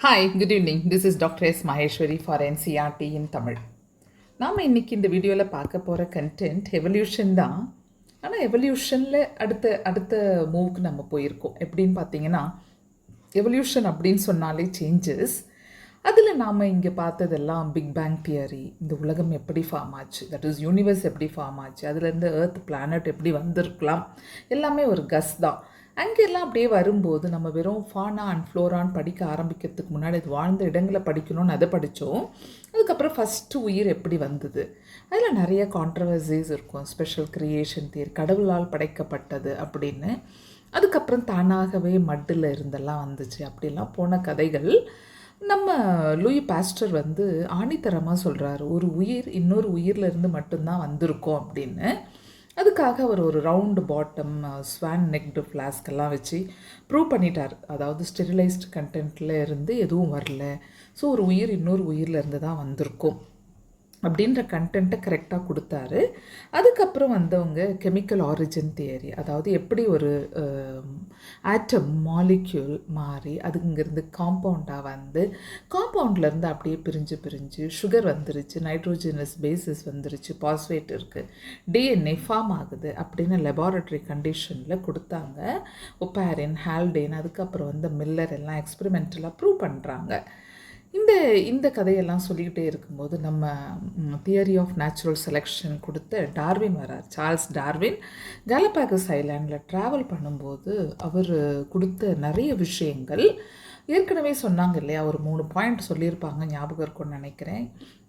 Hi, good evening. This is Dr. S. Maheshwari for NCRT in Tamil. நாம் இன்னைக்கு இந்த வீடியோவில் பார்க்க போகிற கண்டென்ட் எவல்யூஷன் தான். ஆனால் எவல்யூஷனில் அடுத்த மூவுக்கு நம்ம போயிருக்கோம். எப்படின்னு பார்த்தீங்கன்னா, எவல்யூஷன் அப்படின்னு சொன்னாலே சேஞ்சஸ். அதில் நாம் இங்கே பார்த்ததெல்லாம் பிக் பேங் தியரி, இந்த உலகம் எப்படி ஃபார்ம் ஆச்சு, தட் இஸ் யூனிவர்ஸ் எப்படி ஃபார்ம் ஆச்சு, அதுலேருந்து எர்த் பிளானட் எப்படி வந்திருக்கலாம், எல்லாமே ஒரு கஸ் தான். அங்கெல்லாம் அப்படியே வரும்போது நம்ம வெறும் ஃபானா அண்ட் ஃப்ளோரான் படிக்க ஆரம்பிக்கிறதுக்கு முன்னாடி அது வாழ்ந்த இடங்களை படிக்கணும்னு அதை படித்தோம். அதுக்கப்புறம் ஃபஸ்ட்டு உயிர் எப்படி வந்தது, அதில் நிறைய கான்ட்ரவர்சிஸ் இருக்கும். ஸ்பெஷல் கிரியேஷன் தியரி, கடவுளால் படைக்கப்பட்டது அப்படின்னு. அதுக்கப்புறம் தானாகவே மட்டில் இருந்தெல்லாம் வந்துச்சு அப்படிலாம் போன கதைகள். நம்ம லூயி பாஸ்டர் ஆணித்தரமாக சொல்கிறாரு, ஒரு உயிர் இன்னொரு உயிரிலிருந்து மட்டும்தான் வந்திருக்கோம் அப்படின்னு. அதுக்காக அவர் ஒரு ரவுண்டு பாட்டம் ஸ்வான் நெக்டு ஃப்ளாஸ்கெல்லாம் வச்சு ப்ரூவ் பண்ணிட்டார். அதாவது ஸ்டெரிலைஸ்டு கண்டென்ட்டில் இருந்து எதுவும் வரல, ஸோ ஒரு உயிர் இன்னொரு உயிரில் இருந்து தான் வந்திருக்கும் அப்படின்ற கண்டென்ட்டை கரெக்டாக கொடுத்தாரு. அதுக்கப்புறம் வந்தவங்க கெமிக்கல் ஆரிஜின் தியரி, அதாவது எப்படி ஒரு ஆட்டம் மாலிக்யூல் மாறி அதுங்கிருந்து காம்பவுண்டாக காம்பவுண்ட்லேருந்து அப்படியே பிரிஞ்சு சுகர் வந்துருச்சு, நைட்ரோஜனஸ் பேசிஸ் வந்துருச்சு, பாஸ்பேட் இருக்குது, டிஎன்ஏ ஃபார்ம் ஆகுது அப்படின்னு லெபார்டரி கண்டிஷனில் கொடுத்தாங்க. ஒப்பாரின், ஹால்டேன், அதுக்கப்புறம் மில்லர் எல்லாம் எக்ஸ்பெரிமெண்டலாக ப்ரூவ் பண்ணுறாங்க. இந்த கதையெல்லாம் சொல்லிக்கிட்டே இருக்கும்போது நம்ம தியரி ஆஃப் நேச்சுரல் செலெக்ஷன் கொடுத்த டார்வின் வரார். சார்ல்ஸ் டார்வின் கேலபாகஸ் ஐலாண்டில் ட்ராவல் பண்ணும்போது அவர் கொடுத்த நிறைய விஷயங்கள் ஏற்கனவே சொன்னாங்க இல்லையா, ஒரு 3 பாயிண்ட் சொல்லியிருப்பாங்க, ஞாபகம் இருக்கும்னு நினைக்கிறேன்.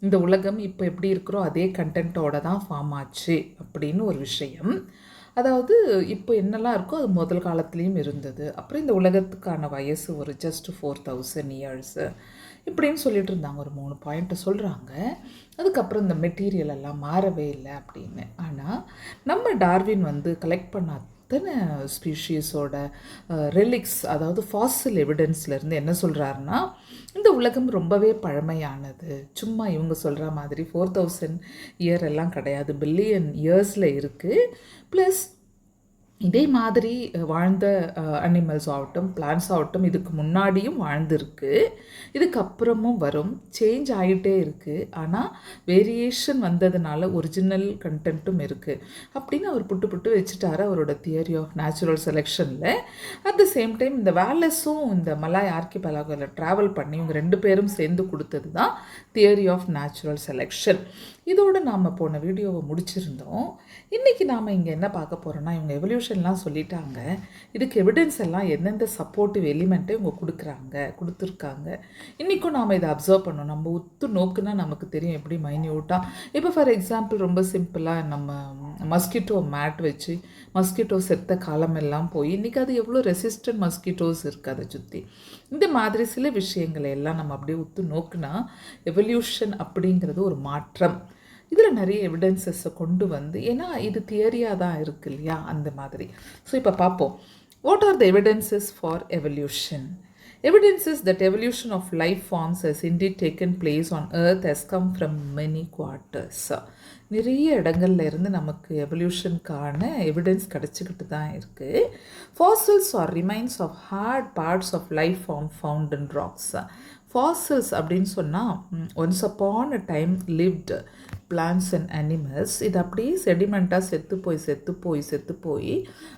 இந்த உலகம் இப்போ எப்படி இருக்கிறோ அதே கண்டென்ட்டோட தான் ஃபார்ம் ஆச்சு அப்படின்னு ஒரு விஷயம். அதாவது இப்போ என்னெல்லாம் இருக்கோ அது முதல் காலத்துலேயும் இருந்தது. அப்புறம் இந்த உலகத்துக்கான வயசு ஒரு ஜஸ்ட் 4000 இயர்ஸு இப்படின்னு சொல்லிட்டு இருந்தாங்க. ஒரு 3 பாயிண்ட்டை சொல்கிறாங்க. அதுக்கப்புறம் இந்த மெட்டீரியல் எல்லாம் மாறவே இல்லை அப்படின்னு. ஆனால் நம்ம டார்வின் கலெக்ட் பண்ண அத்தனை ஸ்பீஷீஸோட ரெலிக்ஸ், அதாவது ஃபாசில் எவிடன்ஸ்லேருந்து என்ன சொல்கிறாருன்னா, இந்த உலகம் ரொம்பவே பழமையானது. சும்மா இவங்க சொல்கிற மாதிரி 4000 இயர் எல்லாம் கிடையாது, பில்லியன் இயர்ஸில் இருக்குது. ப்ளஸ் இதே மாதிரி வாழ்ந்த அனிமல்ஸ் ஆகட்டும், பிளான்ஸ் ஆகட்டும், இதுக்கு முன்னாடியும் வாழ்ந்துருக்கு, இதுக்கப்புறமும் வரும், சேஞ்ச் ஆகிட்டே இருக்குது. ஆனால் வேரியேஷன் வந்ததுனால ஒரிஜினல் கண்டென்ட்டும் இருக்குது அப்படின்னு அவர் புட்டு வச்சுட்டாரு அவரோட தியரி ஆஃப் நேச்சுரல் செலெக்ஷனில். அட் த சேம் டைம் இந்த வேலஸும் இந்த மலாய் ஆர்கிபெலாகோவில் ட்ராவல் பண்ணி இவங்க 2 பேரும் சேர்ந்து கொடுத்தது தான் தியரி ஆஃப் நேச்சுரல் செலெக்ஷன். இதோடு நாம் போன வீடியோவை முடிச்சிருந்தோம். இன்றைக்கி நாம் இங்கே என்ன பார்க்க போகிறோன்னா, இவங்க எவல்யூஷன்லாம் சொல்லிட்டாங்க, இதுக்கு எவிடன்ஸ் எல்லாம் எந்தெந்த சப்போர்ட்டிவ் எலிமெண்ட்டை இவங்க கொடுத்துருக்காங்க. இன்றைக்கும் நாம் இதை அப்சர்வ் பண்ணணும். நம்ம உத்து நோக்குனா நமக்கு தெரியும் எப்படி மைன்யூட்டாக. இப்போ ஃபார் எக்ஸாம்பிள் ரொம்ப சிம்பிளாக நம்ம மஸ்கிட்டோ மேட் வச்சு மஸ்கிட்டோ செத்த காலமெல்லாம் போய் இன்றைக்கி அது எவ்வளோ ரெசிஸ்டன்ட் மஸ்கிட்டோஸ் இருக்குது அதை சுற்றி. இந்த மாதிரி சில விஷயங்களை எல்லாம் நம்ம அப்படியே உத்து நோக்குனா எவல்யூஷன் அப்படிங்கிறது ஒரு மாற்றம். இதில் நிறைய எவிடன்சஸை கொண்டு ஏன்னா இது தியரியாக தான் இருக்குது இல்லையா, அந்த மாதிரி. ஸோ இப்போ பார்ப்போம், what are the evidences for evolution. Evidences that evolution of life forms has indeed taken place on earth has come from many quarters. நிறைய இடங்கள்ல இருந்து நமக்கு எவல்யூஷனுக்கான எவிடன்ஸ் கிடச்சிக்கிட்டு தான் இருக்குது. Fossils are remains of hard parts of life form found in rocks. Fossils அப்படின்னு சொன்னால் once upon a time lived plants and animals. இது அப்படியே செடிமெண்ட்டாக செத்து போய்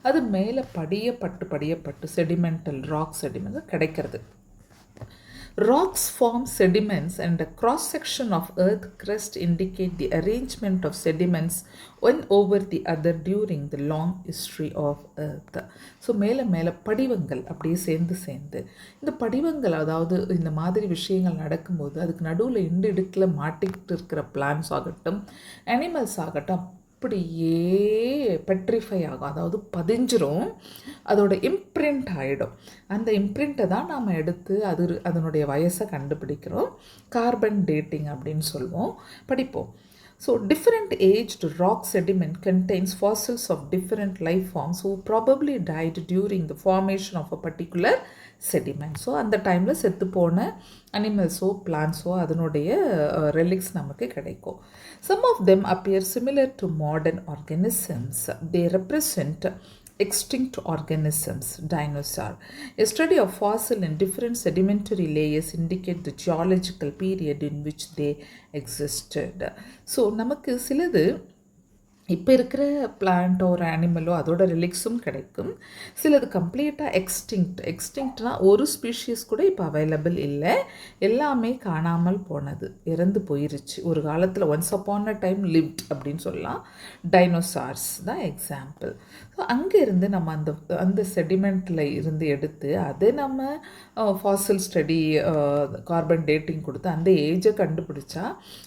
அது மேலே படியப்பட்டு செடிமெண்டல் ராக் செடிமெண்ட் கிடைக்கிறது. Rocks form sediments and a cross-section of earth crust indicate the arrangement of sediments one over the other during the long history of earth. So மேலே படிவங்கள் அப்படியே சேர்ந்து இந்த படிவங்கள், அதாவது இந்த மாதிரி விஷயங்கள் நடக்கும்போது அதுக்கு நடுவில் இடுக்கில் மாட்டிக்கிட்டு இருக்கிற பிளான்ஸ் ஆகட்டும், அனிமல்ஸ் ஆகட்டும், அப்படியே பெட்ரிஃபை ஆகும், அதாவது பதிஞ்சிரும், அதோட இம்ப்ரிண்ட் ஆகிடும். அந்த இம்ப்ரிண்ட்டை தான் நாம் எடுத்து அதனுடைய வயசை கண்டுபிடிக்கிறோம். கார்பன் டேட்டிங் அப்படின்னு சொல்லுவோம். படிப்போம். So different aged rock sediment contains fossils of different life forms who probably died during the formation of a particular sediment. So அந்த டைமில் செத்து போன அனிமல்ஸோ பிளான்ஸோ அதனுடைய ரெலிக்ஸ் நமக்கு கிடைக்கும். Some of them appear similar to modern organisms. They represent extinct organisms, dinosaur. A study of fossil in different sedimentary layers indicate the geological period in which they existed. So நமக்கு சிலது இப்போ இருக்கிற பிளான்ட்டோ ஒரு அனிமலோ அதோட ரிலிக்ஸும் கிடைக்கும். சிலது கம்ப்ளீட்டாக எக்ஸ்டிங்க்ட்னா ஒரு ஸ்பீஷீஸ் கூட இப்போ அவைலபிள் இல்லை, எல்லாமே காணாமல் போனது, இறந்து போயிருச்சு. ஒரு காலத்தில் once upon a time lived அப்படின்னு சொல்லலாம். டைனோசார்ஸ் தான் எக்ஸாம்பிள். ஸோ அங்கேருந்து நம்ம அந்த செடிமெண்ட்டில் இருந்து எடுத்து அதை நம்ம ஃபாசில் ஸ்டடி கார்பன் டேட்டிங் கொடுத்து அந்த ஏஜை கண்டுபிடிச்சா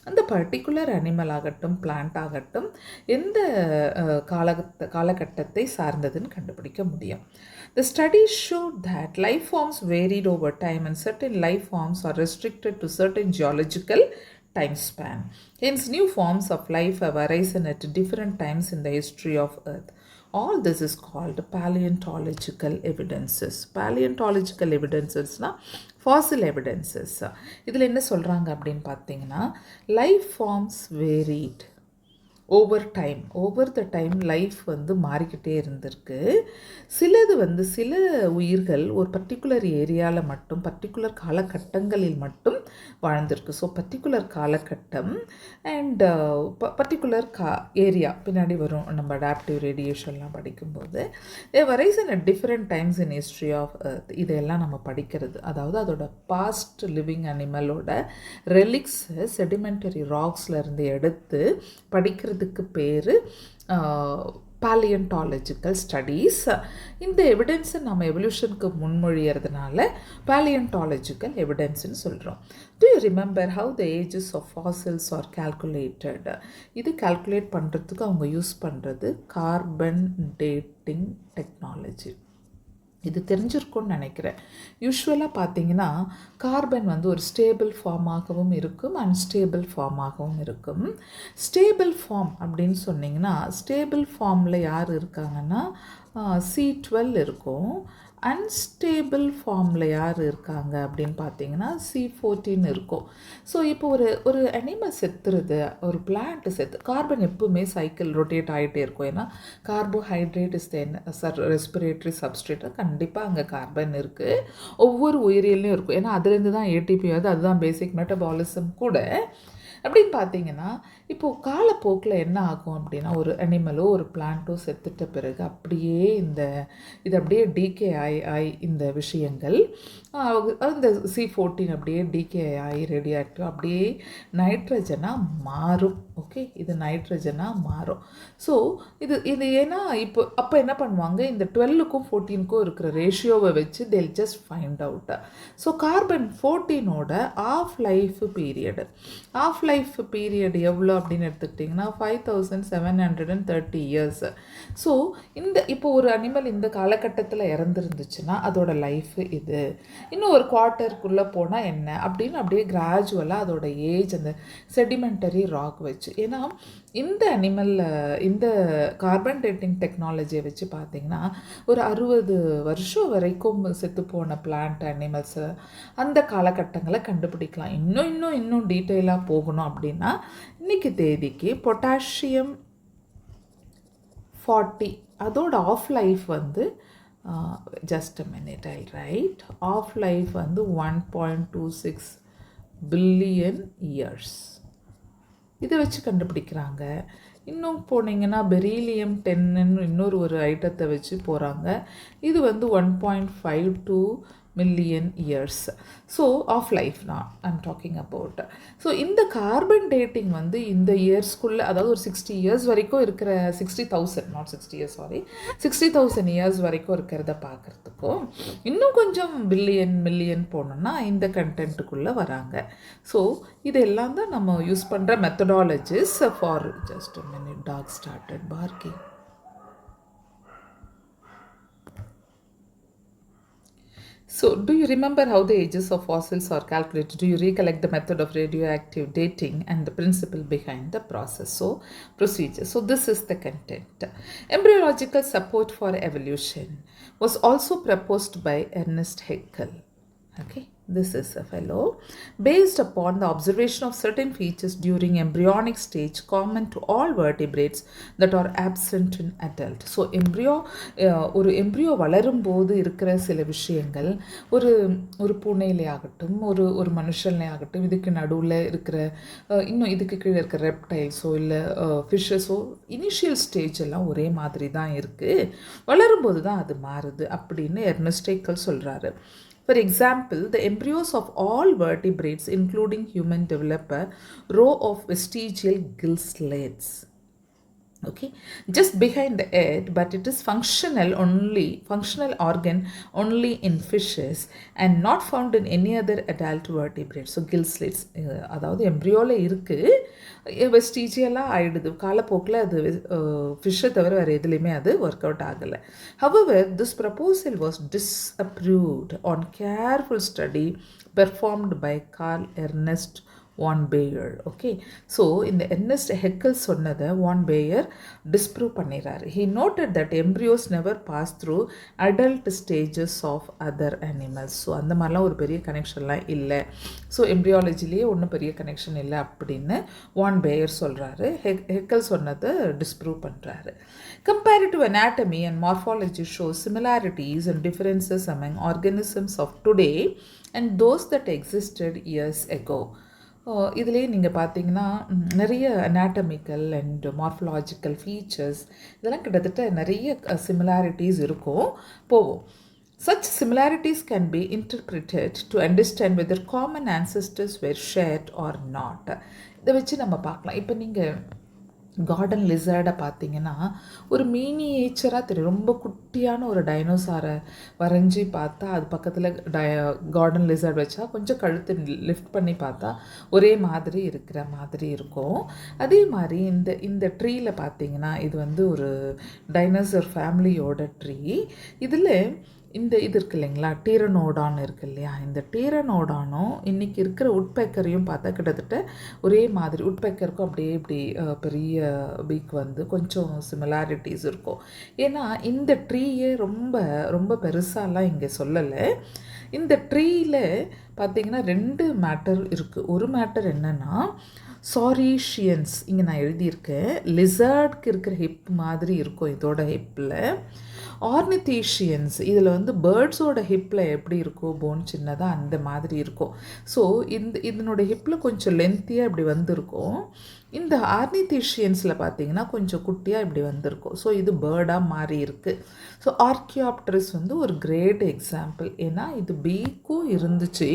அந்த பர்டிகுலர் அனிமல் ஆகட்டும் பிளான்ட் ஆகட்டும் எந்த காலகட்டத்தை சார்ந்ததுன்னு கண்டுபிடிக்க முடியும். The studies showed that life forms varied over time and certain life forms are restricted to certain geological time span. Hence, new forms of life have arisen at different times in the history of Earth. All this is called paleontological evidences. Paleontological evidences na fossil evidences. இதில் என்ன சொல்கிறாங்க அப்படின்னு பார்த்தீங்கன்னா, life forms varied over the time life வந்து மாறிக்கிட்டே இருந்திருக்கு. சில உயிர்கள் ஒரு பர்டிகுலர் ஏரியாவில் மட்டும் பர்டிகுலர் காலகட்டங்களில் மட்டும் வாழ்ந்திருக்கு. ஸோ பர்டிகுலர் காலகட்டம் அண்ட் பர்டிகுலர் ஏரியா பின்னாடி வரும் நம்ம அடாப்டிவ் ரேடியேஷன்லாம் படிக்கும்போது வரைசன் at different times in history of earth. இதெல்லாம் நம்ம படிக்கிறது, அதாவது அதோட பாஸ்ட் லிவிங் அனிமலோட ரெலிக்ஸை செடிமெண்டரி ராக்ஸ்லேருந்து எடுத்து படிக்கிறது இதுக்கு பேர் பேலியன்டாலஜிக்கல் ஸ்டடீஸ். இந்த எவிடன்ஸை நம்ம எவல்யூஷனுக்கு முன்மொழியறதுனால பேலியன்டாலஜிக்கல் எவிடன்ஸ்னு சொல்கிறோம். Do you remember how the ages of fossils are calculated? இது கால்குலேட் பண்ணுறதுக்கு அவங்க யூஸ் பண்ணுறது கார்பன் டேட்டிங் டெக்னாலஜி. இது தெரிஞ்சிருக்கும்னு நினைக்கிறேன். யூஸ்வலாக பார்த்தீங்கன்னா கார்பன் வந்து ஒரு ஸ்டேபிள் ஃபார்மாகவும் இருக்கும், அன்ஸ்டேபிள் ஃபார்மாகவும் இருக்கும். ஸ்டேபிள் ஃபார்ம் அப்படின்னு சொன்னிங்கன்னா ஸ்டேபிள் ஃபார்மில் யார் இருக்காங்கன்னா C12 இருக்கும். அன்ஸ்டேபிள் ஃபார்மில் யார் இருக்காங்க அப்படின்னு பார்த்தீங்கன்னா C14 இருக்கும். ஸோ இப்போ ஒரு அனிமல் செத்துருது, ஒரு பிளான்ட் கார்பன் எப்பவுமே சைக்கிள் ரொட்டேட் ஆகிட்டே இருக்கும். ஏன்னா கார்போஹைட்ரேட் இஸ் ரெஸ்பிரேட்டரி சப்ஸ்ட்ரேட், கண்டிப்பாக அங்கே கார்பன் இருக்குது, ஒவ்வொரு உயிரியல்லையும் இருக்கும். ஏன்னா அதுலேருந்து தான் ATP வருது, அதுதான் பேசிக் மெட்டபாலிசம் கூட. அப்படின்னு பார்த்தீங்கன்னா இப்போது காலப்போக்கில் என்ன ஆகும் அப்படின்னா ஒரு அனிமலோ ஒரு பிளான்ட்டோ செத்துட்ட பிறகு அப்படியே இது அப்படியே டீகே ஆகி இந்த விஷயங்கள் இந்த C14 அப்படியே டீகே ஆகி ரேடியோ ஆக்டிவ் அப்படியே நைட்ரஜனாக மாறும். ஓகே, இது நைட்ரஜனாக மாறும். ஸோ இது ஏன்னா அப்போ என்ன பண்ணுவாங்க, இந்த 12க்கும் 14க்கும் இருக்கிற ரேஷியோவை வச்சு they'll just find out. So carbon 14ஓட ஆஃப் லைஃப் பீரியட் எவ்வளோ அப்படின்னு எடுத்துக்கிட்டிங்கன்னா 5730 years. ஸோ இப்போ ஒரு அனிமல் இந்த காலகட்டத்தில் இறந்துருந்துச்சுன்னா அதோட லைஃப் இது. இன்னும் ஒரு குவார்ட்டருக்குள்ளே போனால் என்ன அப்படின்னு அப்படியே கிராஜுவலாக அதோட ஏஜ் அந்த செடிமெண்டரி ராக் வச்சு. ஏன்னா இந்த அனிமலில் இந்த கார்பன் டேட்டிங் டெக்னாலஜியை வச்சு பார்த்திங்கன்னா ஒரு 60 வருஷம் வரைக்கும் செத்துப்போன பிளான்ட் அனிமல்ஸு அந்த காலகட்டங்களை கண்டுபிடிக்கலாம். இன்னும் டீட்டெயிலாக போகணும் அப்படின்னா இன்றைக்கி தேதிக்கு பொட்டாசியம் 40 அதோட ஆஃப் லைஃப் வந்து just a minute, I'll write. Off life வந்து 1.26 billion years. இதை வச்சு கண்டுபிடிக்கிறாங்க. இன்னும் போனீங்கன்னா பெரிலியம் 10 இன்னொரு ஐட்டத்தை வச்சு போகிறாங்க. இது வந்து 1.52 million years. So of life நான் ஐம் டாக்கிங் அபவுட். ஸோ இந்த கார்பன் டேட்டிங் வந்து இந்த இயர்ஸ்க்குள்ளே, அதாவது ஒரு 60 years வரைக்கும் இருக்கிற 60,000 not 60 years சாரி 60,000 years வரைக்கும் இருக்கிறத பார்க்குறதுக்கும் இன்னும் கொஞ்சம் மில்லியன் போனோம்னா இந்த கண்டென்ட்டுக்குள்ளே வராங்க. ஸோ இதெல்லாம் தான் நம்ம யூஸ் பண்ணுற methodologies for just a minute, dog started barking. So, do you remember how the ages of fossils are calculated? Do you recollect the method of radioactive dating and the principle behind the process? So, procedure. So, this is the content. Embryological support for evolution was also proposed by Ernest Haeckel. Okay. this is a fellow, based upon the observation of certain features during embryonic stage common to all vertebrates that are absent in adult. So ஒரு embryo வளரும் போது இருக்கிற சில விஷயங்கள் ஒரு பூனையிலே ஆகட்டும், ஒரு மனுஷன்லே ஆகட்டும், இதுக்கு நடுவில் இருக்கிற இன்னும் இதுக்கு கீழே இருக்கிற ரெப்டைல்ஸோ இல்லை ஃபிஷ்ஷஸோ இனிஷியல் ஸ்டேஜ் எல்லாம் ஒரே மாதிரி தான் இருக்குது, வளரும்போது தான் அது மாறுது அப்படின்னு எர்னஸ்ட் ஹேக்கல் சொல்கிறாரு. For example, the embryos of all vertebrates, including human, develop a row of vestigial gill slits. Okay, just behind the head, but it is functional organ only in fishes and not found in any other adult vertebrate. So gill slits அதாவது எம்ப்ரியோவில் இருக்குது, வெஸ்டீஜியலாக ஆகிடுது, காலப்போக்கில் அது ஃபிஷ்ஷை தவிர வேறு எதுலேயுமே அது ஒர்க் அவுட் ஆகலை. However, this proposal was disapproved on careful study performed by Carl Ernst von Baer. Okay, so in the Ernest Haeckel சொன்னதை von Baer disprove பண்ணிறாரு. He noted that embryos never pass through adult stages of other animals. So அந்த மாதிரிலாம் ஒரு பெரிய கனெக்ஷன்லாம் இல்லை, so எம்ப்ரியாலஜிலேயே ஒன்றும் பெரிய connection இல்லை அப்படின்னு von Baer சொல்கிறாரு. ஹெக்கல் சொன்னதை டிஸ்ப்ரூவ் பண்ணுறாரு. Comparative anatomy and morphology show similarities and differences among organisms of today and those that existed years ago. இதுலேயே நீங்கள் பார்த்தீங்கன்னா நிறைய அனாட்டமிக்கல் அண்ட் மார்ஃபலாஜிக்கல் ஃபீச்சர்ஸ் இதெல்லாம் கிட்டத்தட்ட நிறைய சிமிலாரிட்டிஸ் இருக்கும் போவோம். Such similarities can be interpreted to understand whether common ancestors were shared or not. இதை வச்சு நம்ம பார்க்கலாம். இப்போ நீங்கள் கார்டன் லிசர்டை பார்த்தீங்கன்னா ஒரு மினியேச்சராக தெரியும், ரொம்ப குட்டியான ஒரு டைனோசாரை வரைஞ்சி பார்த்தா அது பக்கத்தில் கார்டன் லிசர்ட் வச்சா கொஞ்சம் கழுத்து லிஃப்ட் பண்ணி பார்த்தா ஒரே மாதிரி இருக்கிற மாதிரி இருக்கும். அதே மாதிரி இந்த ட்ரீயில் பார்த்தீங்கன்னா இது ஒரு டைனோசர் ஃபேமிலியோட ட்ரீ. இதில் இது இருக்கு இல்லைங்களா, டீரனோடான் இருக்குது இல்லையா, இந்த டீரனோடானும் இன்றைக்கி இருக்கிற உட்பெக்கரையும் பார்த்தா கிட்டத்தட்ட ஒரே மாதிரி, உட்பெக்கருக்கும் அப்படியே இப்படி பெரிய பீக் கொஞ்சம் சிமிலாரிட்டிஸ் இருக்கும். ஏன்னா இந்த ட்ரீயே ரொம்ப ரொம்ப பெருசாலாம் இங்கே சொல்லலை. இந்த ட்ரீயில் பார்த்திங்கன்னா 2 மேட்டர் இருக்குது. ஒரு மேட்டர் என்னென்னா சாரீஷியன்ஸ், இங்கே நான் எழுதியிருக்கேன், லிசர்ட்க்கு இருக்கிற ஹிப் மாதிரி இருக்கும் இதோட ஹிப்பில். ஆர்னிதீஷியன்ஸ் இதில் பேர்ட்ஸோட ஹிப்பில் எப்படி இருக்கும், போன் சின்னதாக அந்த மாதிரி இருக்கும். ஸோ இதனோட ஹிப்பில் கொஞ்சம் லென்த்தியாக இப்படி வந்திருக்கும். இந்த ஆர்னிதீஷியன்ஸில் பார்த்தீங்கன்னா கொஞ்சம் குட்டியாக இப்படி வந்திருக்கும். ஸோ இது பேர்டாக மாறி இருக்குது. ஸோ ஆர்கியாப்டரஸ் ஒரு கிரேட் எக்ஸாம்பிள். ஏன்னா இது பீக்கும் இருந்துச்சு,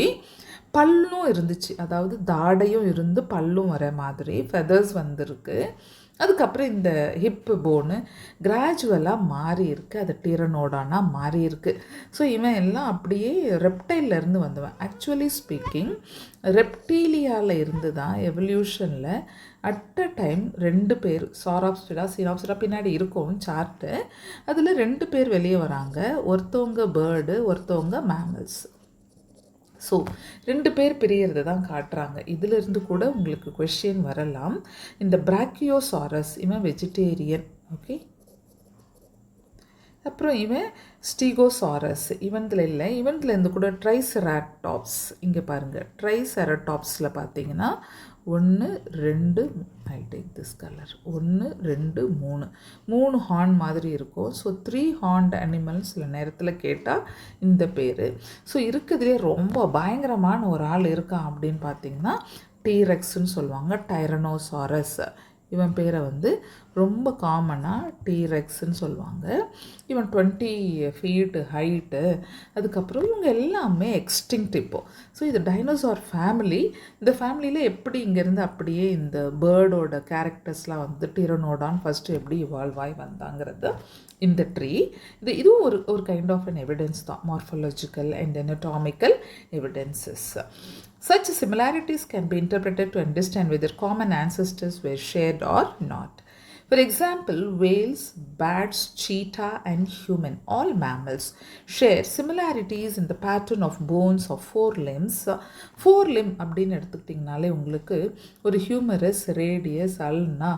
பல்லும் இருந்துச்சு, அதாவது தாடையும் இருந்து பல்லும் வர மாதிரி ஃபெதர்ஸ் வந்திருக்கு. அதுக்கப்புறம் இந்த ஹிப்பு போனு கிராஜுவலாக மாறி இருக்குது, அது டீரனோடானா மாறி இருக்குது. ஸோ இவன் எல்லாம் அப்படியே ரெப்டைலேருந்து வந்தவன். ஆக்சுவலி ஸ்பீக்கிங் ரெப்டீலியாவில் இருந்து தான் எவல்யூஷனில் அட் அ டைம் 2 பேர், சாராப்ஸ்டிடா சீனாப்ஸ்டிடா பின்னாடி இருக்கும் சார்ட்டு, அதில் 2 பேர் வெளியே வராங்க. ஒருத்தவங்க பேர்டு, ஒருத்தவங்க மேமல்ஸ். ஸோ 2 பேர் பிரியறதை தான் காட்டுறாங்க. இதிலிருந்து கூட உங்களுக்கு கொஷின் வரலாம். இந்த பிராக்கியோசாரஸ் இவன் வெஜிடேரியன், ஓகே. அப்புறம் இவன் ஸ்டீகோசாரஸ், இவன்ல இல்லை, இவன்லேருந்து கூட ட்ரைசெராடாப்ஸ். இங்கே பாருங்கள், ட்ரைசெராடாப்ஸில் பார்த்தீங்கன்னா 1 2 I take this colour 1 2 3 horn மாதிரி இருக்கும். ஸோ 3 ஹார்ன்ட் அனிமல்ஸ் சில நேரத்தில் கேட்டால் இந்த பேர். ஸோ இருக்கிறதுலே ரொம்ப பயங்கரமான ஒரு ஆள் இருக்கான் அப்படின்னு பார்த்தீங்கன்னா டீரெக்ஸ்ன்னு சொல்லுவாங்க, டைரனோசாரஸ். இவன் பேரை ரொம்ப காமனாக டீரெக்ஸ்ன்னு சொல்லுவாங்க. இவன் 20 feet ஹைட்டு. அதுக்கப்புறம் இவங்க எல்லாமே எக்ஸ்டிங்க்ட் இப்போது. ஸோ இது டைனோசார் ஃபேமிலி. இந்த ஃபேமிலியில் எப்படி இங்கேருந்து அப்படியே இந்த பேர்டோட கேரக்டர்ஸ்லாம் டீரனோடான் ஃபஸ்ட்டு எப்படி இவால்வ் ஆகி வந்தாங்கிறது இந்த ட்ரீ. இதுவும் ஒரு கைண்ட் ஆஃப் அன் எவிடன்ஸ் தான், morphological and anatomical evidences. Such similarities can be interpreted to understand whether common ancestors were shared or not. For example, whales, bats, cheetah and human, all mammals, share similarities in the pattern of bones of 4 limbs. 4 limb அப்படின்னு எடுத்துக்கிட்டிங்கனாலே உங்களுக்கு ஒரு humorous, radius, அல்னா,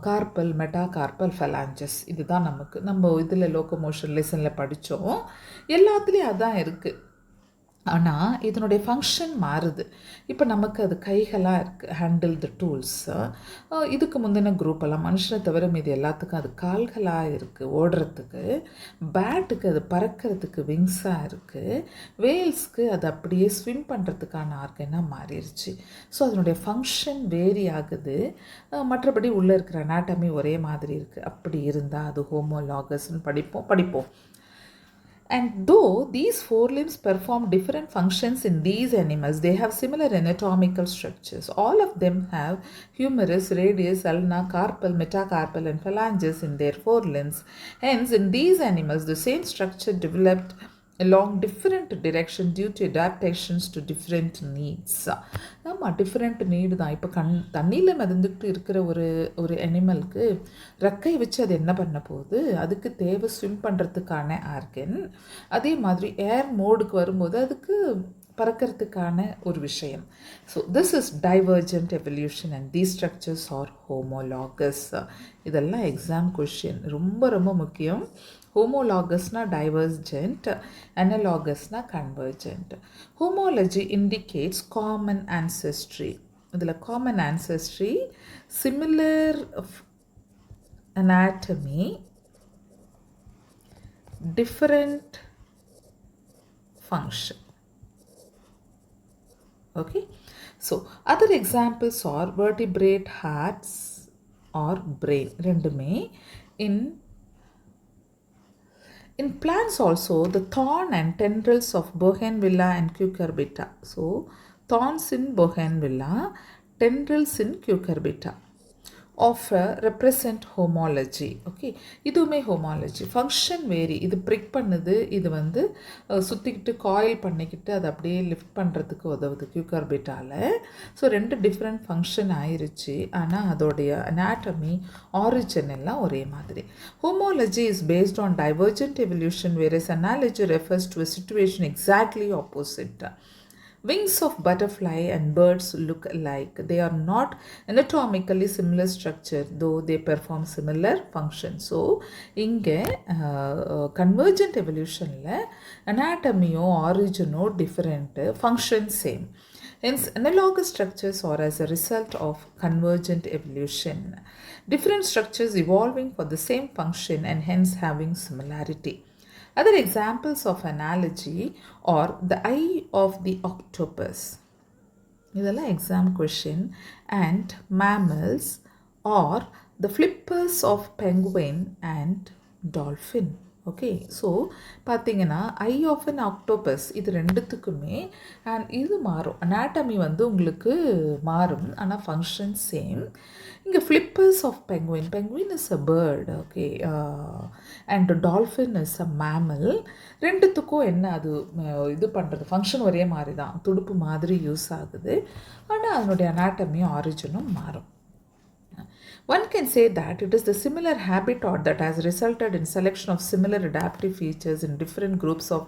carpal, metacarpal, ஃபெலாஞ்சஸ். இதுதான் நம்ம இதில் locomotion லெசனில் படித்தோம். எல்லாத்துலேயும் அதான் இருக்குது. ஆனால் இதனுடைய ஃபங்க்ஷன் மாறுது. இப்போ நமக்கு அது கைகளாக இருக்குது, ஹேண்டில் த டூல்ஸ். இதுக்கு முந்தின குரூப்பெல்லாம் மனுஷனை தவிர மீது எல்லாத்துக்கும் அது கால்களாக இருக்குது ஓடுறதுக்கு. பேட்டுக்கு அது பறக்கிறதுக்கு விங்ஸாக இருக்குது. வேல்ஸ்க்கு அது அப்படியே ஸ்விம் பண்ணுறதுக்கான ஆர்கனாக மாறிடுச்சு. ஸோ அதனுடைய ஃபங்க்ஷன் வேரி ஆகுது. மற்றபடி உள்ளே இருக்கிற அனாட்டமி ஒரே மாதிரி இருக்குது. அப்படி இருந்தால் அது ஹோமோலாகஸ்ன்னு படிப்போம். And though these forelimbs perform different functions in these animals, they have similar anatomical structures. All of them have humerus, radius, ulna, carpal, metacarpal, and phalanges in their forelimbs. Hence, in these animals, the same structure developed along different direction due to adaptations to different needs. ஆமாம், different need தான். இப்போ தண்ணியில் மிதந்துக்கிட்டு இருக்கிற ஒரு அனிமலுக்கு ரெக்கை வச்சு அது என்ன பண்ண போகுது, அதுக்கு தேவை ஸ்விம் பண்ணுறதுக்கான ஆர்கன். அதே மாதிரி ஏர் மோடுக்கு வரும்போது அதுக்கு பறக்கிறதுக்கான ஒரு விஷயம். So this is divergent evolution and these structures are homologous. இதெல்லாம் எக்ஸாம் கொஷின், ரொம்ப ரொம்ப முக்கியம். ஹோமோலாகஸ்னா டைவர்ஜென்ட், அனலாகஸ்னா convergent. Homology indicates common ancestry. இதில் common ancestry, similar anatomy, different function. Okay, so other examples are vertebrate hearts or brain. ரெண்டுமே in plants also, the thorn and tendrils of Bougainvillea and Cucurbita. So thorns in Bougainvillea, tendrils in Cucurbita offer represent homology. Okay, இதுவுமே homology. function vary. இது பிரிக் பண்ணுது, இது வந்து சுற்றிக்கிட்டு coil பண்ணிக்கிட்டு அதை அப்படியே லிஃப்ட் பண்ணுறதுக்கு உதவுது கியூகர்பிட்டாவில். ஸோ ரெண்டு டிஃப்ரெண்ட் ஃபங்க்ஷன் ஆயிருச்சு, ஆனால் அதோடைய அனாட்டமி ஆரிஜின் எல்லாம் ஒரே மாதிரி. homology is based on divergent evolution, whereas analogy refers to a situation exactly opposite. Wings of butterfly and birds look alike. They are not anatomically similar structure, though they perform similar functions. So, இங்கே convergent evolutionல anatomy-ஓ origin-ஓ different, function same. Hence, analogous structures are as a result of convergent evolution. Different structures evolving for the same function and hence having similarity. Other examples of analogy are the eye of the octopus. இதெல்லாம் exam question. And mammals, or the flippers of penguin and dolphin. Okay, so பார்த்தீங்கன்னா ஐ of an octopus, இது ரெண்டுத்துக்குமே and இது மாறும். Anatomy வந்து உங்களுக்கு மாறும், ஆனால் ஃபங்க்ஷன் சேம். இங்கே flippers of penguin, penguin is a bird. Okay, and dolphin is a mammal. ரெண்டுத்துக்கும் என்ன அது இது பண்ணுறது, ஃபங்க்ஷன் ஒரே மாதிரி தான், துடுப்பு மாதிரி யூஸ் ஆகுது, ஆனால் அதனுடைய அனாட்டமியும் ஆரிஜினும் மாறும். One can say that it is the similar habitat that has resulted in selection of similar adaptive features in different groups of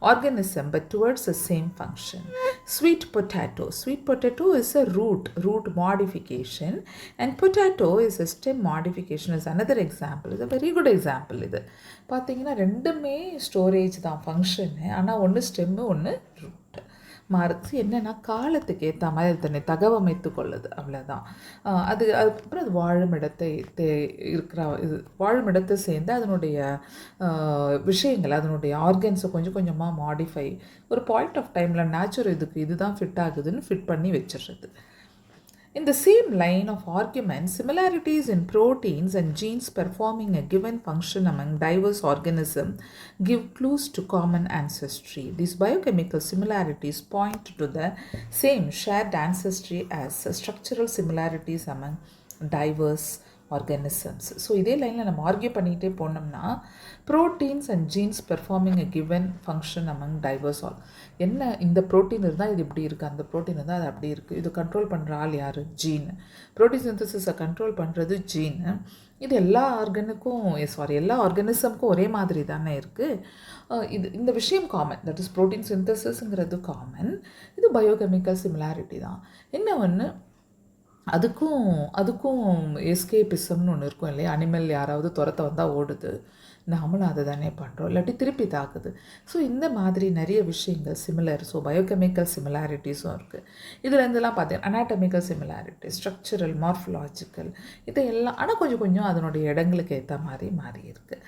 organisms but towards the same function. Sweet potato. Sweet potato is a root modification, and potato is a stem modification is another example. It's a very good example. இது பார்த்தீங்கன்னா ரெண்டுமே storage தான் function, ஆனால் ஒன்று stem ஒன்று root மாறுது. என்னென்னா காலத்துக்கு ஏற்ற மாதிரி தன்னை தகவமைத்து கொள்ளுது, அவ்வளோதான். அதுக்கப்புறம் அது வாழும் இடத்தை வாழும் இடத்தை சேர்ந்து அதனுடைய விஷயங்கள், அதனுடைய ஆர்கன்ஸை கொஞ்சம் கொஞ்சமாக மாடிஃபை, ஒரு பாயிண்ட் ஆஃப் டைமில் நேச்சுரல் இதுதான் ஃபிட் ஆகுதுன்னு ஃபிட் பண்ணி வச்சிடுறது. In the same line of argument, similarities in proteins and genes performing a given function among diverse organisms give clues to common ancestry. These biochemical similarities point to the same shared ancestry as structural similarities among diverse organisms. So இதே லைனில் நம்ம argue பண்ணிகிட்டே போனோம்னா, proteins and jeans performing a given function among divorce all. என்ன, இந்த protein இருந்தால் இது இப்படி இருக்குது, அந்த ப்ரோட்டீன் இருந்தால் அது அப்படி இருக்குது. இது கண்ட்ரோல் பண்ணுற ஆள் யார்? ஜீன். ப்ரோட்டீன் சிந்தசிஸை கண்ட்ரோல் பண்ணுறது ஜீன். இது எல்லா எல்லா ஆர்கனிசமுக்கும் ஒரே மாதிரி தானே இருக்குது. இந்த விஷயம் காமன், தட் இஸ் ப்ரோட்டீன் சிந்தசிஸ்ங்கிறது காமன். இது பயோகெமிக்கல் சிமிலாரிட்டி தான். என்ன ஒன்று, அதுக்கும் எஸ்கேபிசம்னு ஒன்று இருக்கும் இல்லையா, அனிமல் யாராவது துரத்த வந்தால் ஓடுது. நாமளும் அதை தானே பண்ணுறோம், இல்லாட்டி திருப்பி தாக்குது. ஸோ இந்த மாதிரி நிறைய விஷயங்கள் சிமிலர். ஸோ பயோகெமிக்கல் சிமிலாரிட்டிஸும் இருக்குது. இதில் இருந்தெல்லாம் பார்த்தீங்கன்னா அனாட்டமிக்கல் சிமிலாரிட்டி, ஸ்ட்ரக்சரல், மார்ஃபலாஜிக்கல், இதையெல்லாம் ஆனால் கொஞ்சம் கொஞ்சம் அதனுடைய இடங்களுக்கு ஏற்ற மாதிரி மாறி இருக்குது.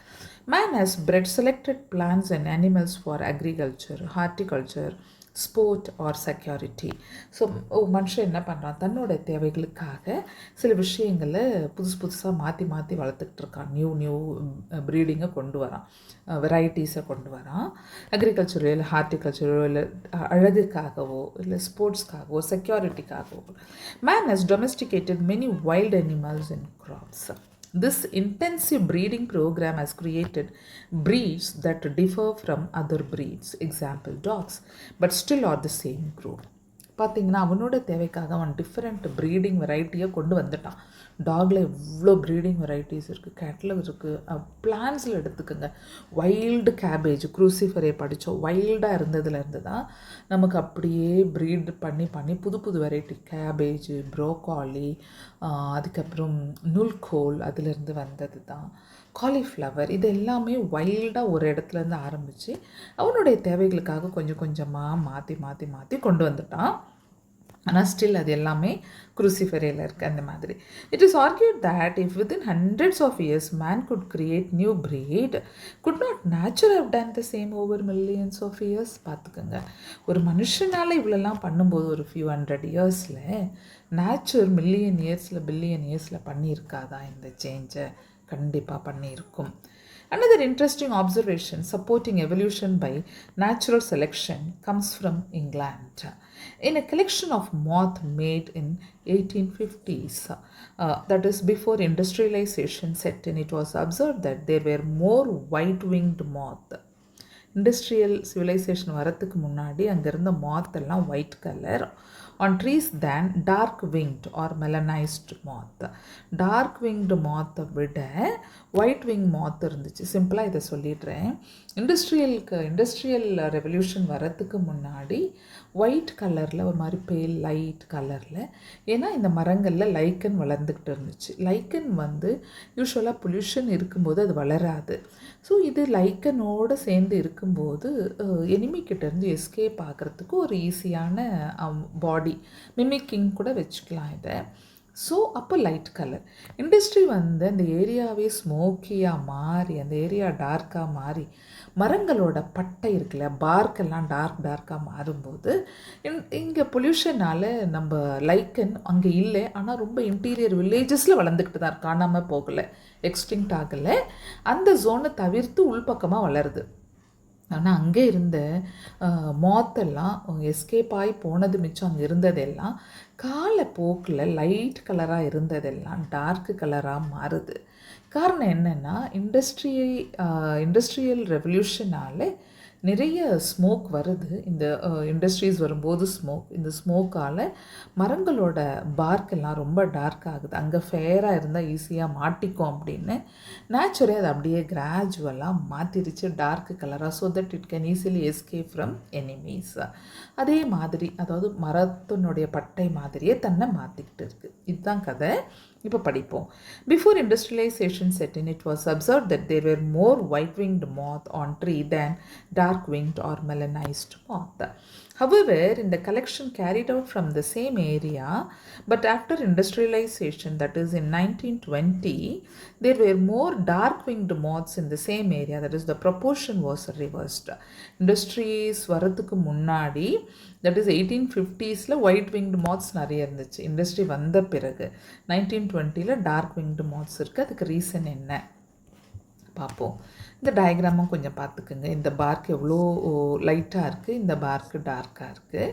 Man has bred selected plants and animals for agriculture, horticulture, sport or security. So மனுஷன் என்ன பண்ணுறான், தன்னோட தேவைகளுக்காக சில விஷயங்களை புதுசாக மாற்றி மாற்றி வளர்த்துக்கிட்டு இருக்கான். நியூ ப்ரீடிங்கை கொண்டு வரான், வெரைட்டிஸை கொண்டு வரான். அக்ரிகல்ச்சரோ இல்லை ஹார்டிகல்ச்சரோ இல்லை அழகுக்காகவோ இல்லை ஸ்போர்ட்ஸ்க்காகவோ செக்யூரிட்டிக்காகவோ. Man has domesticated many wild animals and crops. This intensive breeding program has created breeds that differ from other breeds, example dogs, but still are the same group. பார்த்திங்கன்னா அவனோட தேவைக்காக அவன் டிஃப்ரெண்ட் ப்ரீடிங் வெரைட்டியை கொண்டு வந்துட்டான். டாகில் எவ்வளோ ப்ரீடிங் வெரைட்டிஸ் இருக்குது, கேட்டில் இருக்குது. பிளான்ஸில் எடுத்துக்கோங்க, வைல்டு கேபேஜ், க்ரூசிஃபரே படித்தோம், வைல்டாக இருந்ததுலேருந்து தான் நமக்கு அப்படியே ப்ரீட் பண்ணி புது வெரைட்டி கேபேஜ், ப்ரோக்காலி, அதுக்கப்புறம் நுல்கோல், அதுலேருந்து வந்தது தான் காலிஃப்ளவர். இது எல்லாமே வைல்டாக ஒரு இடத்துலேருந்து ஆரம்பித்து அவனுடைய தேவைகளுக்காக கொஞ்சம் கொஞ்சமாக மாற்றி கொண்டு வந்துட்டான். ஆனால் ஸ்டில் அது எல்லாமே குரூசிஃபரேல இருக்குது அந்த மாதிரி. It is argued that if within hundreds of years man could create new breed, could not nature have done the same over millions of years. பார்த்துக்கோங்க, ஒரு மனுஷனால் இவ்வளோலாம் பண்ணும்போது ஒரு ஃபியூ ஹண்ட்ரட் இயர்ஸில் நேச்சர் பில்லியன் இயர்ஸில் பண்ணியிருக்காதா இந்த சேஞ்சை? கண்டிப்பாக பண்ணியிருக்கும். Another interesting observation supporting evolution by natural selection comes from England. In a collection of moth made in 1850s, that is before industrialization set in, it was observed that there were more white-winged moth. Industrial civilisation வரத்துக்கு முன்னாடி அங்கே இருந்த moth எல்லாம் white colour on trees then dark winged are melanised moth. Dark winged மாத்தை விட white wing மாத் இருந்துச்சு. சிம்பிளாக இதை சொல்லிடுறேன். இண்டஸ்ட்ரியல் ரெவல்யூஷன் வரத்துக்கு முன்னாடி ஒயிட் கலரில் ஒரு மாதிரி பேல் லைட் கலரில், ஏன்னா இந்த மரங்களில் லைக்கன் வளர்ந்துக்கிட்டு இருந்துச்சு. லைக்கன் யூஸ்வலாக பொல்யூஷன் இருக்கும்போது அது வளராது. ஸோ இது லைக்கனோடு சேர்ந்து இருக்கும்போது எனிமிக்கிட்டேருந்து எஸ்கேப் ஆகிறதுக்கு ஒரு ஈஸியான பாடி மிமிக்கிங் கூட வச்சுக்கலாம் இதை. ஸோ அப்போ லைட் கலர். இண்டஸ்ட்ரி அந்த ஏரியாவே ஸ்மோக்கியாக மாறி, அந்த ஏரியா டார்க்காக மாறி, மரங்களோட பட்டை இருக்குல்ல, பார்க்கெல்லாம் டார்க்காக மாறும்போது இங்கே பொல்யூஷனால் நம்ம லைக்கன் அங்கே இல்லை, ஆனால் ரொம்ப இன்டீரியர் வில்லேஜஸில் வளர்ந்துக்கிட்டு தான் காணாமல் போகலை, எக்ஸ்டிங்க்ட் ஆகலை. அந்த ஜோனை தவிர்த்து உள்பக்கமாக வளருது. ஆனால் அங்கே இருந்த மாத்தெல்லாம் எஸ்கேப் ஆகி போனது மிச்சம் அங்கே இருந்ததெல்லாம் காலப்போக்கில் லைட் கலராக இருந்ததெல்லாம் டார்க் கலராக மாறுது. காரணம் என்னென்னா இண்டஸ்ட்ரியல் ரெவல்யூஷனால் நிறைய ஸ்மோக் வருது. இந்த இண்டஸ்ட்ரீஸ் வரும்போது இந்த ஸ்மோக்கால் மரங்களோட பார்க்கெல்லாம் ரொம்ப டார்க் ஆகுது. அங்கே ஃபேராக இருந்தால் ஈஸியாக மாட்டிக்கும் அப்படின்னு நேச்சுரே அதை அப்படியே கிராஜுவலாக மாற்றிடுச்சு டார்க் கலராக, so that it can easily escape from enemies. அதே மாதிரி, அதாவது மரத்தினுடைய பட்டை மாதிரியே தன்னை மாற்றிக்கிட்டு இருக்குது. இதுதான் கதை. இப்போ படிப்போம். Before industrialization set in, it was observed that there were more white-winged moth on tree than dark-winged or melanized moth. However, in the collection carried out from the same area, but after industrialization, that is in 1920, there were more dark-winged moths in the same area, that is the proportion was reversed. Industries வரதுக்கு முன்னாடி, that is 1850s white winged maths நிறைய இருந்துச்சு. Industry வந்த பிறகு 1920 dark winged maths இருக்குது. அதுக்கு reason என்ன பார்ப்போம். இந்த டயக்ராமும் கொஞ்சம் பார்த்துக்குங்க. இந்த பார்க் எவ்வளோ லைட்டாக இருக்குது, இந்த பார்க் டார்க்காக இருக்குது.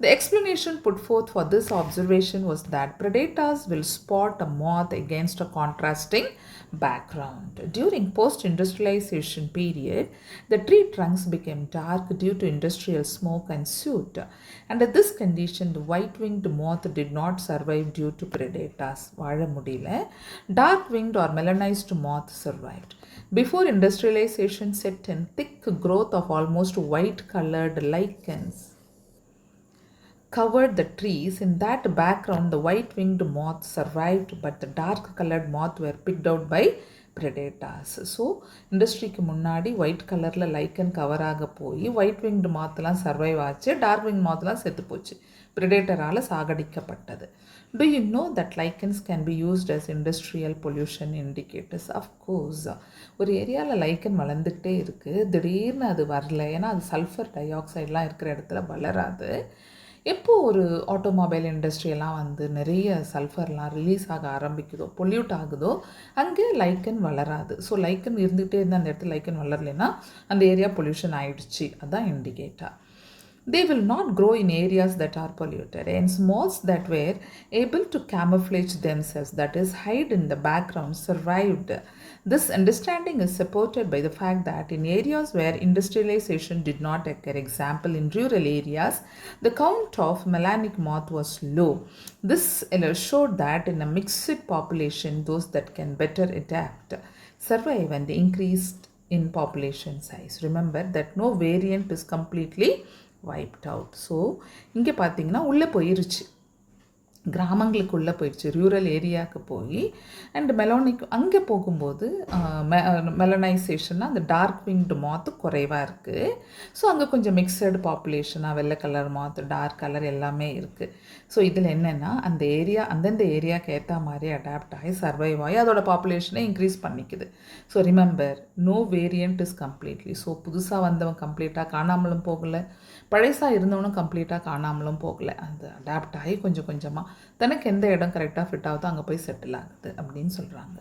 The explanation put forth for this observation was that predators will spot a moth against a contrasting background. During post-industrialization period, the tree trunks became dark due to industrial smoke and soot. Under this condition, the white-winged moth did not survive due to predators. வாழ முடியல. Dark-winged or melanized moth survived. Before industrialization set in, thick growth of almost white-colored lichens covered the trees. In that background, the white-winged moth survived, but the dark-colored moth were picked out by predators. So இண்டஸ்ட்ரிக்கு முன்னாடி white கலரில் lichen கவராக போய் white winged மாத்துலாம் survive ஆச்சு, dark wing மாத்துலாம் செத்து போச்சு, பிரெடேட்டரால் சாகடிக்கப்பட்டது. Do you know that lichens can be used as industrial pollution indicators? Of course. ஒரு ஏரியாவில் லைக்கன் வளர்ந்துக்கிட்டே இருக்குது, திடீர்னு அது வரல, ஏன்னா அது சல்ஃபர் டை ஆக்சைடெலாம் இருக்கிற இடத்துல வளராது. எப்போ ஒரு ஆட்டோமொபைல் இண்டஸ்ட்ரியெல்லாம் வந்து நிறைய சல்ஃபர்லாம் ரிலீஸ் ஆக ஆரம்பிக்குதோ, பொல்யூட் ஆகுதோ, அங்கே லைக்கன் வளராது. ஸோ லைக்கன் இருந்துகிட்டே இருந்தால் அந்த இடத்துல லைக்கன் வளரலைன்னா அந்த ஏரியா பொல்யூஷன் ஆகிடுச்சு, அதுதான் indicator. They will not grow in areas that are polluted. Hence, moths that were able to camouflage themselves, that is, hide in the background, survived. This understanding is supported by the fact that in areas where industrialization did not occur, example in rural areas, the count of melanic moth was low. This showed that in a mixed population, those that can better adapt survive and they increased in population size. Remember that no variant is completely wiped out. So இங்கே பார்த்தீங்கன்னா உள்ளே போயிருச்சு, கிராமங்களுக்குள்ளே போயிடுச்சு, rural ஏரியாவுக்கு போய் and malonic அங்கே போகும்போது மெலனைசேஷன்னா அந்த டார்க் விங்டு மாத்து குறைவாக இருக்குது. ஸோ அங்கே கொஞ்சம் மிக்சடு பாப்புலேஷனாக வெள்ளை கலர் மாத்து, டார்க் கலர் எல்லாமே இருக்குது. ஸோ இதில் என்னென்னா அந்த ஏரியா அந்தந்த ஏரியாவுக்கு ஏற்ற மாதிரி அடாப்ட் ஆகி சர்வைவ் ஆகி அதோட பாப்புலேஷனை இன்க்ரீஸ் பண்ணிக்குது. So remember, no variant is completely. So புதுசாக வந்தவன் கம்ப்ளீட்டாக காணாமலும் போகலை, பழசாக இருந்தவனும் கம்ப்ளீட்டாக காணாமலும் போகலை, அது அடாப்ட் ஆகி கொஞ்சம் கொஞ்சமாக தனக்கு எந்த இடம் கரெக்டாக ஃபிட் ஆகுதோ அங்கே போய் செட்டில் ஆகுது அப்படின்னு சொல்கிறாங்க.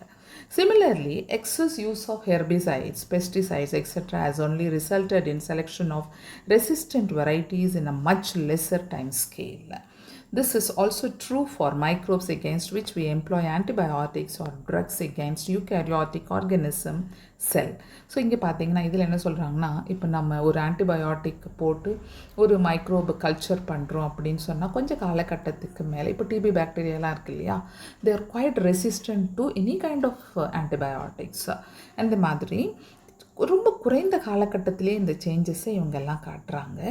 Similarly, excess use of herbicides, pesticides, etc. has only resulted in selection of resistant varieties in a much lesser time scale. This is also true for microbes against which we employ antibiotics or drugs against eukaryotic organism cell. So இங்கே பார்த்தீங்கன்னா இதில் என்ன சொல்கிறாங்கன்னா, இப்போ நம்ம ஒரு antibiotic போட்டு ஒரு மைக்ரோபை கல்ச்சர் பண்ணுறோம் அப்படின்னு சொன்னால் கொஞ்சம் காலகட்டத்துக்கு மேலே, இப்போ டிபி பாக்டீரியாலாம் இருக்குது இல்லையா, they are quite resistant to any kind of antibiotics. அந்த மாதிரி ரொம்ப குறைந்த காலகட்டத்திலே இந்த சேஞ்சஸை இவங்கெல்லாம் காட்டுறாங்க.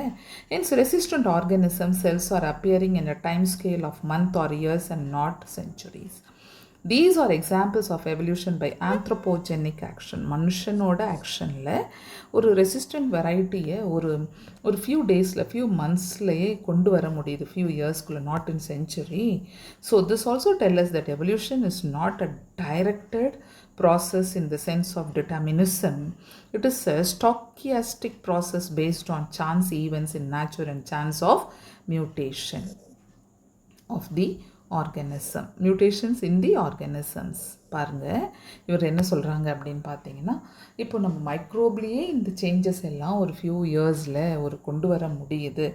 Hence resistant organism cells are appearing in a time scale of month or years and not centuries. These are examples of evolution by anthropogenic action. மனுஷனோட ஆக்ஷனில் ஒரு ரெசிஸ்டன்ட் வெரைட்டியை ஒரு ஃபியூ டேஸில் ஃபியூ மந்த்ஸ்லேயே கொண்டு வர முடியுது, ஃபியூ இயர்ஸ்க்குள்ளே, not in century. So this also tell us that evolution is not a directed process in the sense of determinism. It is a stochastic process based on chance events in nature and chance of mutation of the organism, mutations in the organisms. பாருங்கள் இவர் என்ன சொல்கிறாங்க அப்படின்னு பார்த்தீங்கன்னா, இப்போ நம்ம மைக்ரோப்லேயே இந்த changes எல்லாம் ஒரு ஃபியூ இயர்ஸில் கொண்டு வர முடியுது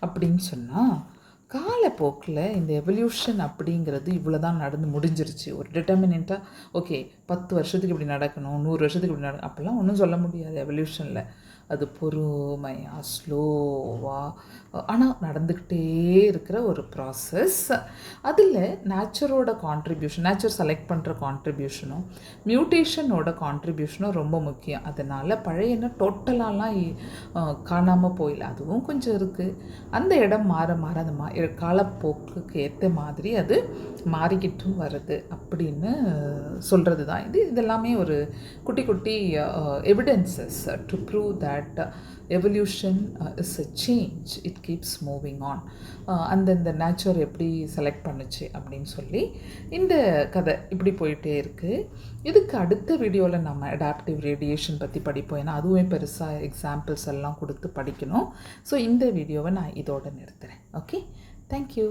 அப்படின்னு சொன்னால், காலப்போக்கில் இந்த எவல்யூஷன் அப்படிங்கிறது இவ்வளோ தான் நடந்து முடிஞ்சிருச்சு. ஒரு டிட்டர்மினண்ட்டாக ஓகே 10 வருஷத்துக்கு இப்படி நடக்கணும், 100 வருஷத்துக்கு இப்படி நடக்கணும் அப்படிலாம் ஒன்றும் சொல்ல முடியாது எவல்யூஷனில். அது பொறுமையாக ஸ்லோவாக ஆனால் நடந்துக்கிட்டே இருக்கிற ஒரு ப்ராசஸ். அதில் நேச்சரோட கான்ட்ரிபியூஷன், நேச்சர் செலக்ட் பண்ணுற கான்ட்ரிபியூஷனும் மியூட்டேஷனோட கான்ட்ரிபியூஷனும் ரொம்ப முக்கியம். அதனால் பழையன டோட்டலாலாம் காணாமல் போயில, அதுவும் கொஞ்சம் இருக்குது. அந்த இடம் மாற மாற அந்த காலப்போக்குக்கு ஏற்ற மாதிரி அது மாறிக்கிட்டும் வருது அப்படின்னு சொல்கிறது தான் இதெல்லாமே ஒரு குட்டி குட்டி evidences to prove that evolution is a change, it keeps moving on. அந்தந்த நேச்சர் எப்படி செலக்ட் பண்ணுச்சு அப்படின்னு சொல்லி இந்த கதை இப்படி போயிட்டே இருக்குது. இதுக்கு அடுத்த வீடியோவில் நம்ம அடாப்டிவ் ரேடியேஷன் பற்றி படிப்போம், ஏன்னா அதுவுமே பெருசாக எக்ஸாம்பிள்ஸ் எல்லாம் கொடுத்து படிக்கணும். ஸோ இந்த வீடியோவை நான் இதோடு நிறுத்துகிறேன். Okay, thank you.